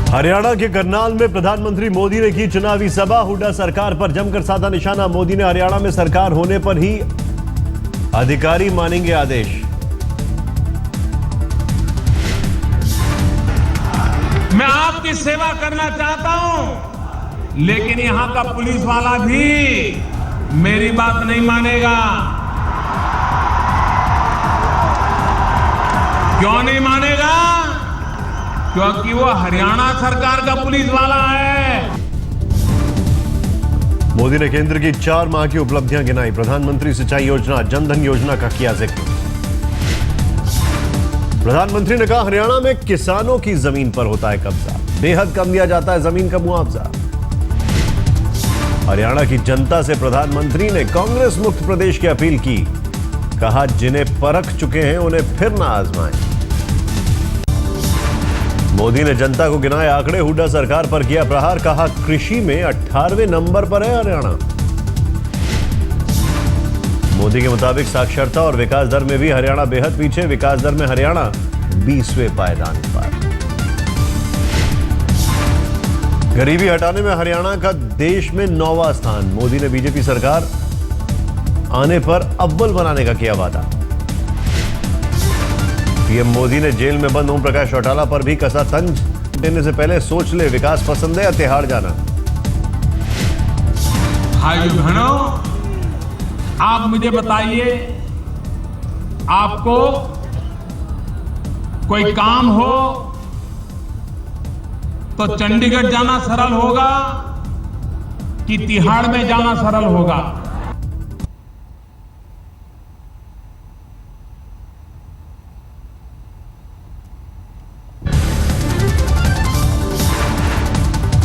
हरियाणा के करनाल में प्रधानमंत्री मोदी ने की चुनावी सभा। हुड्डा सरकार पर जमकर साधा निशाना। मोदी ने हरियाणा में सरकार होने पर ही अधिकारी मानेंगे आदेश। मैं आपकी सेवा करना चाहता हूं, लेकिन यहां का पुलिस वाला भी मेरी बात नहीं मानेगा। क्यों नहीं मानेगा? क्योंकि वो हरियाणा सरकार का पुलिस वाला है। मोदी ने केंद्र की 4 माह की उपलब्धियां गिनाई। प्रधानमंत्री सिंचाई योजना, जनधन योजना का किया जिक्र। प्रधानमंत्री ने कहा हरियाणा में किसानों की जमीन पर होता है कब्जा, बेहद कम दिया जाता है जमीन का मुआवजा। हरियाणा की जनता से प्रधानमंत्री ने कांग्रेस मुक्त प्रदेश की अपील की। कहा जिन्हें परख चुके हैं उन्हें फिर ना आजमाएं। मोदी ने जनता को गिनाए आंकड़े। हुड्डा सरकार पर किया प्रहार। कहा कृषि में 18वें नंबर पर है हरियाणा। मोदी के मुताबिक साक्षरता और विकास दर में भी हरियाणा बेहद पीछे। विकास दर में हरियाणा 20वें पायदान पर। गरीबी हटाने में हरियाणा का देश में 9वां स्थान। मोदी ने बीजेपी सरकार आने पर अव्वल बनाने का किया वादा। पीएम मोदी ने जेल में बंद ओम प्रकाश चौटाला पर भी कसा तंज। देने से पहले सोच ले विकास पसंद है या तिहाड़ जाना। भाई बहनों, आप मुझे बताइए, आपको कोई काम हो तो चंडीगढ़ जाना सरल होगा कि तिहाड़ में जाना सरल होगा?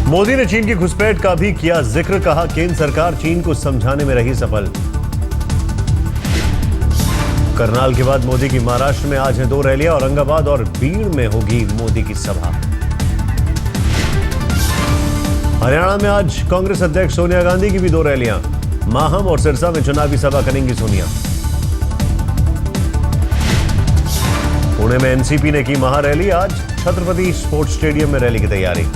मोदी ने चीन की घुसपैठ का भी किया जिक्र। कहा केंद्र सरकार चीन को समझाने में रही सफल। करनाल के बाद मोदी की महाराष्ट्र में आज है 2 रैलियां। औरंगाबाद और बीड़ में होगी मोदी की सभा। हरियाणा में आज कांग्रेस अध्यक्ष सोनिया गांधी की भी 2 रैलियां। माहम और सिरसा में चुनावी सभा करेंगी सोनिया। पुणे में एनसीपी ने की महारैली। आज छत्रपति स्पोर्ट्स स्टेडियम में रैली की तैयारी।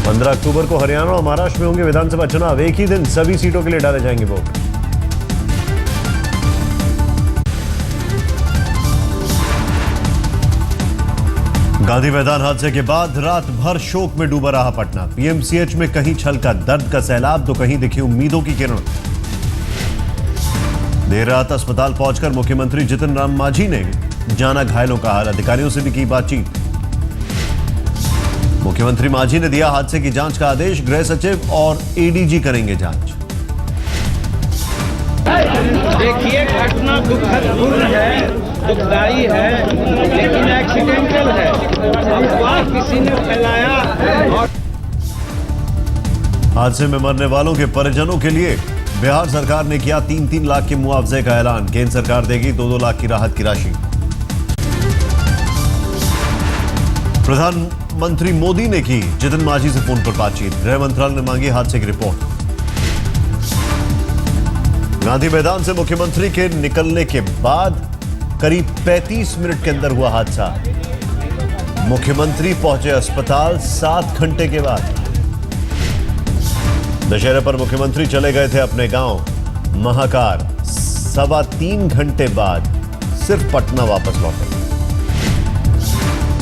15 अक्टूबर को हरियाणा और महाराष्ट्र में होंगे विधानसभा चुनाव। एक ही दिन सभी सीटों के लिए डाले जाएंगे वोट। गांधी मैदान हादसे के बाद रात भर शोक में डूबा रहा पटना। पीएमसीएच में कहीं छलका दर्द का सैलाब तो कहीं दिखी उम्मीदों की किरण। देर रात अस्पताल पहुंचकर मुख्यमंत्री जितन राम मांझी ने जाना घायलों का हाल। अधिकारियों से भी की बातचीत। मुख्यमंत्री मांझी ने दिया हादसे की जांच का आदेश। गृह सचिव और एडीजी करेंगे जांच। देखिए, घटना दुखदपूर्ण है, दुखदाई है, लेकिन एक्सीडेंटल है। अफवाह किसी ने फैलाया और हादसे में मरने वालों के परिजनों के लिए बिहार सरकार ने किया 3-3 लाख के मुआवजे का ऐलान। केंद्र सरकार देगी 2-2 लाख की राहत की राशि। प्रधानमंत्री मोदी ने की जितन मांझी से फोन पर बातचीत। गृह मंत्रालय ने मांगी हादसे की रिपोर्ट। गांधी मैदान से मुख्यमंत्री के निकलने के बाद करीब 35 मिनट के अंदर हुआ हादसा। मुख्यमंत्री पहुंचे अस्पताल 7 घंटे के बाद। दशहरे पर मुख्यमंत्री चले गए थे अपने गांव महाकार। 3.25 घंटे बाद सिर्फ पटना वापस लौटे।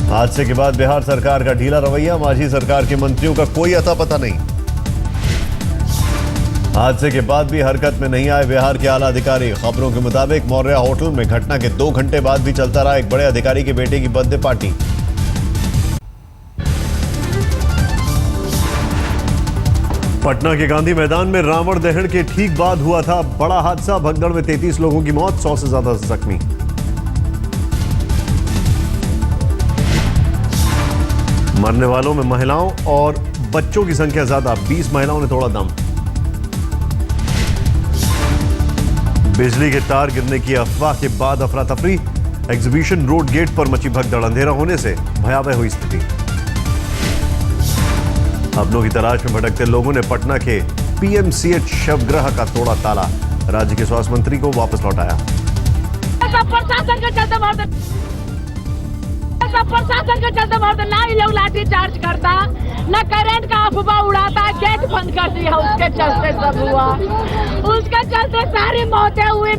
हादसे के बाद बिहार सरकार का ढीला रवैया। मांझी सरकार के मंत्रियों का कोई अता पता नहीं। हादसे के बाद भी हरकत में नहीं आए बिहार के आला अधिकारी। खबरों के मुताबिक मौर्या होटल में घटना के 2 घंटे बाद भी चलता रहा एक बड़े अधिकारी के बेटे की बर्थडे पार्टी। पटना के गांधी मैदान में रावण दहन के ठीक बाद हुआ था बड़ा हादसा। भगदड़ में 33 लोगों की मौत, 100 से ज्यादा जख्मी। मरने वालों में महिलाओं और बच्चों की संख्या ज्यादा। 20 महिलाओं ने तोड़ा दम। बिजली के तार गिरने की अफवाह के बाद अफरा तफरी। एग्जीबिशन रोड गेट पर मची भगदड़। अंधेरा होने से भयावह हुई स्थिति। अपनों की तलाश में भटकते लोगों ने पटना के पीएमसीएच शवगृह का तोड़ा ताला। राज्य के स्वास्थ्य मंत्री को वापस लौटाया। सब प्रशासन के चलते बहुत ना ही लोग लाठी चार्ज करता, न करंट का अफवाह उड़ाता, गेट बंद कर दिया, उसके चलते सब हुआ, उसके चलते सारी मौतें हुई।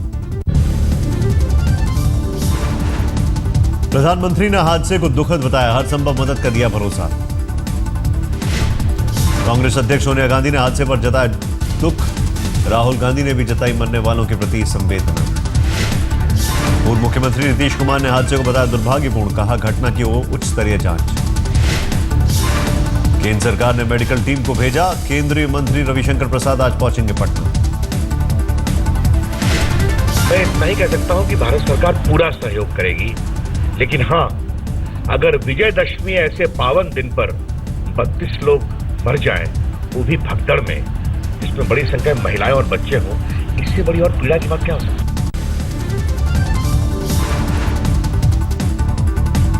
प्रधानमंत्री ने हादसे को दुखद बताया, हर संभव मदद का दिया भरोसा। कांग्रेस अध्यक्ष सोनिया गांधी ने हादसे पर जताया दुख, राहुल गांधी ने भी जताई मरने वालों के प्रति संवेदना। पूर्व मुख्यमंत्री नीतीश कुमार ने हादसे को बताया दुर्भाग्यपूर्ण, कहा घटना की उच्च स्तरीय जांच। केंद्र सरकार ने मेडिकल टीम को भेजा, केंद्रीय मंत्री रविशंकर प्रसाद आज पहुंचेंगे पटना। मैं इतना ही कह सकता हूं कि भारत सरकार पूरा सहयोग करेगी, लेकिन हां, अगर विजयदशमी ऐसे पावन दिन पर 32 लोग मर जाएं, वो भी भगदड़ में, जिसमें बड़ी संख्या में महिलाएं और बच्चे हों, इससे बड़ी और पीड़ा की बात क्या हो सकती है?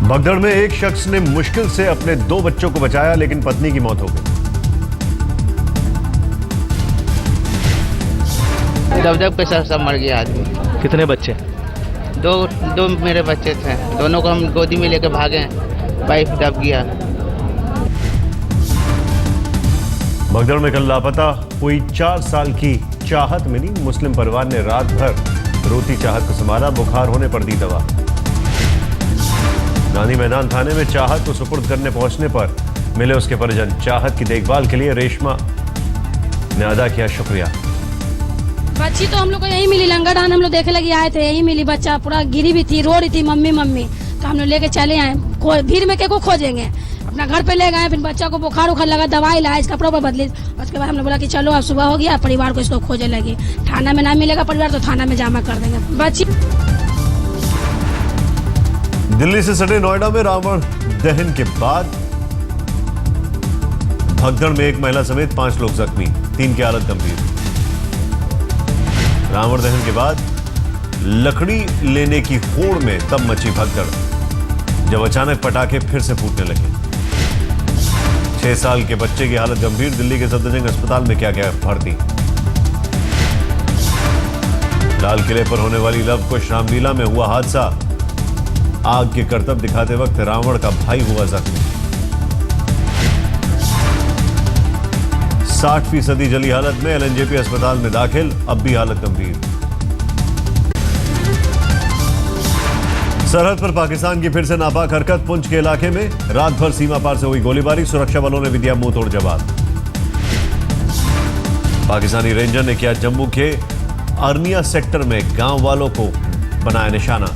भगदड़ में एक शख्स ने मुश्किल से अपने 2 बच्चों को बचाया, लेकिन पत्नी की मौत हो गई। दब के सब मर गया आदमी। कितने बच्चे? दो मेरे बच्चे थे, दोनों को हम गोदी में लेकर भागे, वाइफ दब गया। भगदड़ में कल लापता हुई 4 साल की चाहत मिली, मुस्लिम परिवार ने रात भर रोती चाहत को संभाला, बुखार होने पर दी दवा। गांधी मैदान थाने में चाहत को सुपुर्द करने पहुंचने पर मिले उसके परिजन, चाहत की देखभाल के लिए रेशमा ने अदा किया शुक्रिया। बच्ची तो हम लोग को यही मिली, लंगरदान हम लोग देखे लगे आए थे, यही मिली। बच्चा पूरा गिरी भी थी, रो रही थी मम्मी मम्मी, तो हम लोग लेके चले आए। भीड़ में को खोजेंगे, अपना घर पे ले गए। फिर बच्चा को बुखार उखार लगा, दवाई लाए, कपड़ों पर बदली। उसके बाद हमने बोला कि चलो अब सुबह हो गया, परिवार को इसको खोजे लगी। थाना में ना मिलेगा परिवार तो थाना में जमा कर देंगे। बच्ची दिल्ली से सटे नोएडा में रावण दहन के बाद भगदड़ में एक महिला समेत 5 लोग जख्मी, 3 की हालत गंभीर। रावण दहन के बाद लकड़ी लेने की होड़ में तब मची भगदड़, जब अचानक पटाखे फिर से फूटने लगे। 6 साल के बच्चे की हालत गंभीर, दिल्ली के सफदरजंग अस्पताल में किया गया भर्ती। लाल किले पर होने वाली लव कुश रामलीला में हुआ हादसा, आग के करतब दिखाते वक्त रावण का भाई हुआ जख्मी। 60% जली हालत में एलएनजेपी अस्पताल में दाखिल, अब भी हालत गंभीर। सरहद पर पाकिस्तान की फिर से नापाक हरकत, पुंछ के इलाके में रात भर सीमा पार से हुई गोलीबारी, सुरक्षा बलों ने भी दिया मुंह तोड़ जवाब। पाकिस्तानी रेंजर ने किया जम्मू के अर्निया सेक्टर में गांव वालों को बनाया निशाना,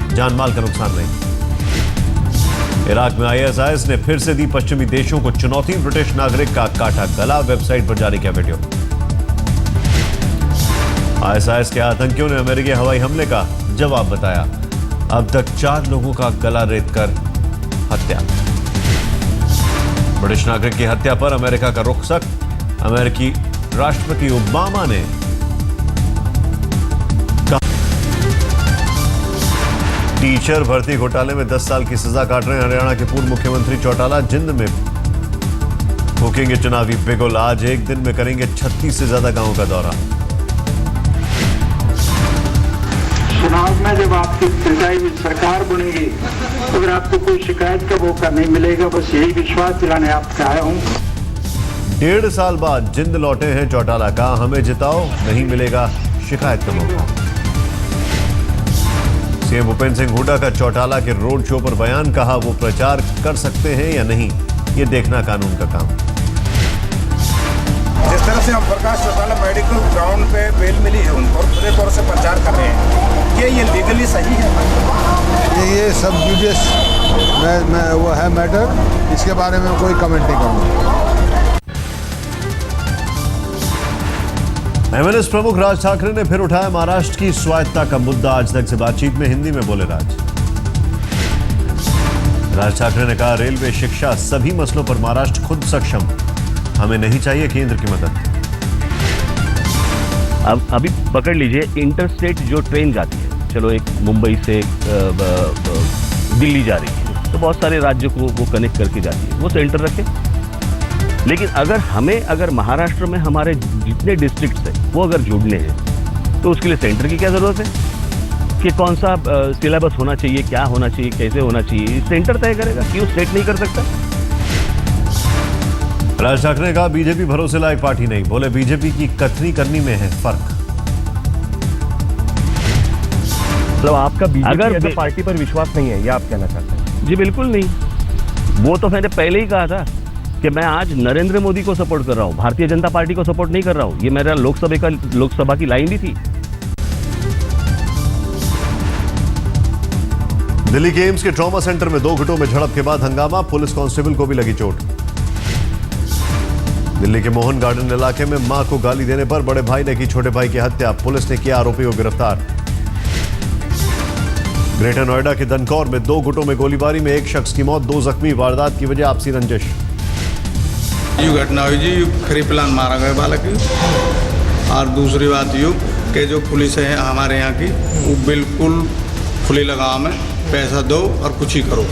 जानमाल का नुकसान नहीं। इराक में आईएसआईएस ने फिर से दी पश्चिमी देशों को चुनौती, ब्रिटिश नागरिक का काटा गला, वेबसाइट पर जारी किया वीडियो। आईएसआईएस के आतंकियों ने अमेरिकी हवाई हमले का जवाब बताया, अब तक 4 लोगों का गला रेत कर हत्या। ब्रिटिश नागरिक की हत्या पर अमेरिका का रुख सख्त, अमेरिकी राष्ट्रपति ओबामा ने टीचर भर्ती घोटाले में 10 साल की सजा काट रहे हैं हरियाणा के पूर्व मुख्यमंत्री चौटाला, जिंद में फूकेंगे चुनावी बिगुल, आज एक दिन में करेंगे 36 से ज्यादा गांवों का दौरा। चुनाव में जब आपकी सच्चाई में सरकार बनेगी तो फिर आपको कोई शिकायत का मौका नहीं मिलेगा, बस यही विश्वास दिलाने आपसे आया हूं। 1.5 साल बाद जिंद लौटे हैं चौटाला, कहा हमें जिताओ नहीं मिलेगा शिकायत का मौका। सीएम भूपेंद्र सिंह हुड्डा का चौटाला के रोड शो पर बयान, कहा वो प्रचार कर सकते हैं या नहीं, ये देखना कानून का काम। जिस तरह से हम प्रकाश चौटाला मेडिकल ग्राउंड पे बेल मिली है उनको और पूरे तौर से प्रचार कर रहे हैं, ये लीगली सही है? ये सब जुडिस में वो है मैटर, इसके बारे में कोई कमेंट नहीं करूँगा। एमएनएस प्रमुख राज ठाकरे ने फिर उठाया महाराष्ट्र की स्वायत्तता का मुद्दा, आज तक से बातचीत में हिंदी में बोले राज ठाकरे ने कहा रेलवे, शिक्षा, सभी मसलों पर महाराष्ट्र खुद सक्षम, हमें नहीं चाहिए केंद्र की मदद। अब अभी पकड़ लीजिए, इंटरस्टेट जो ट्रेन जाती है, चलो एक मुंबई से दिल्ली जा रही है, तो बहुत सारे राज्यों को वो कनेक्ट करके जाती है, वो सेंटर रखे। लेकिन अगर महाराष्ट्र में हमारे जितने डिस्ट्रिक्ट्स हैं वो अगर जुड़ने हैं तो उसके लिए सेंटर की क्या जरूरत है? कि कौन सा सिलेबस होना चाहिए, क्या होना चाहिए, कैसे होना चाहिए, सेंटर तय करेगा। क्यों स्टेट नहीं कर सकता? राज ठाकरे ने कहा बीजेपी भरोसे लायक पार्टी नहीं, बोले बीजेपी की कथनी करनी में है फर्क। मतलब आपका बीजेपी अगर पार्टी पर विश्वास नहीं है, ये आप कहना चाहते हैं? जी बिल्कुल नहीं। वो तो मैंने पहले ही कहा था कि मैं आज नरेंद्र मोदी को सपोर्ट कर रहा हूं, भारतीय जनता पार्टी को सपोर्ट नहीं कर रहा हूं। ये मेरा लोकसभा की लाइन भी थी। दिल्ली के एम्स के ट्रॉमा सेंटर में 2 गुटों में झड़प के बाद हंगामा, पुलिस कांस्टेबल को भी लगी चोट। दिल्ली के मोहन गार्डन इलाके में मां को गाली देने पर बड़े भाई ने की छोटे भाई की हत्या, पुलिस ने किया आरोपी को गिरफ्तार। ग्रेटर नोएडा के दनकौर में 2 गुटों में गोलीबारी में 1 शख्स की मौत, 2 जख्मी, वारदात की वजह आपसी रंजिश। ये घटना हुई जी, खरी प्लान मारा गया बालक। और दूसरी बात यूँ कि जो पुलिस है हमारे यहाँ की, वो बिल्कुल खुली लगाम है, पैसा दो और कुछ ही करो।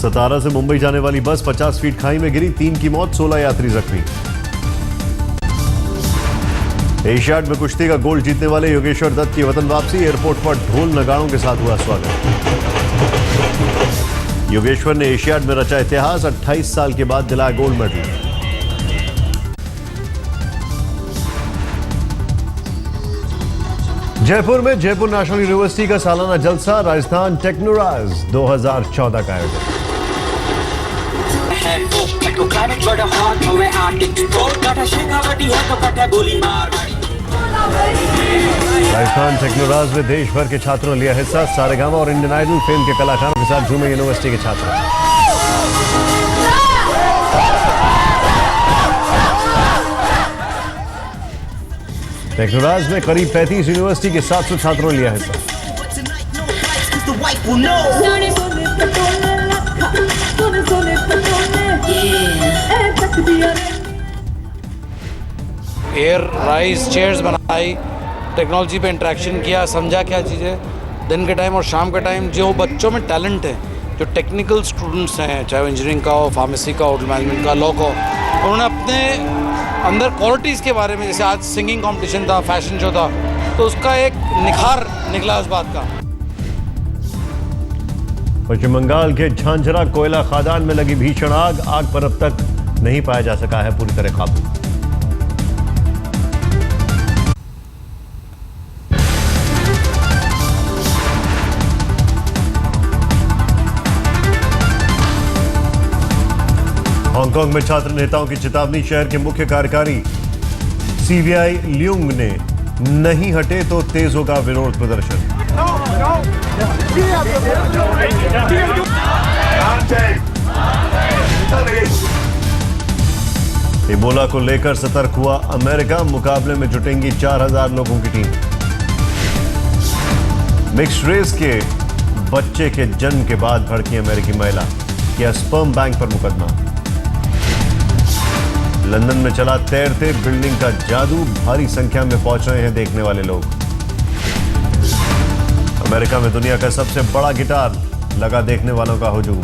सतारा से मुंबई जाने वाली बस 50 फीट खाई में गिरी, 3 की मौत, 16 यात्री जख्मी। एशियाड में कुश्ती का गोल्ड जीतने वाले योगेश्वर दत्त की वतन वापसी, एयरपोर्ट पर ढोल नगाड़ों के साथ हुआ स्वागत। योगेश्वर ने एशियाड में रचा इतिहास, 28 साल के बाद दिलाया गोल्ड मेडल। जयपुर में जयपुर नेशनल यूनिवर्सिटी का सालाना जलसा, राजस्थान टेक्नोराज 2014 का आयोजन। राजस्थान टेक्नोराज में देश भर के छात्रों ने लिया हिस्सा, सारेगामा और इंडियन आइडल फिल्म के कलाकारों के साथ झूमे यूनिवर्सिटी के छात्र। टेक्नोराज में करीब 35 यूनिवर्सिटी के 700 छात्रों ने लिया हिस्सा। एयर राइस चेयर्स बनाई, टेक्नोलॉजी पे इंटरेक्शन किया, समझा क्या चीज़ें। दिन के टाइम और शाम के टाइम जो बच्चों में टैलेंट है, जो टेक्निकल स्टूडेंट्स हैं, चाहे इंजीनियरिंग का हो, फार्मेसी का, होटल मैनेजमेंट का, लॉ का, उन्होंने अपने अंदर क्वालिटीज़ के बारे में, जैसे आज सिंगिंग कंपटीशन था, फैशन शो था, तो उसका एक निखार निकला उस बात का। पश्चिम बंगाल के झांझरा कोयला खदान में लगी भीषण आग, आग पर अब तक नहीं पाया जा सका है पूरी तरह काबू। हांगकांग में छात्र नेताओं की चेतावनी, शहर के मुख्य कार्यकारी सीवीआई ल्यूंग ने नहीं हटे तो तेज होगा विरोध प्रदर्शन। इबोला को लेकर सतर्क हुआ अमेरिका, मुकाबले में जुटेंगी 4000 लोगों की टीम। मिक्स्ड रेस के बच्चे के जन्म के बाद भड़की अमेरिकी महिला, किया स्पर्म बैंक पर मुकदमा। लंदन में चला तैरते बिल्डिंग का जादू, भारी संख्या में पहुंच रहे हैं देखने वाले लोग। अमेरिका में दुनिया का सबसे बड़ा गिटार, लगा देखने वालों का हुजूम।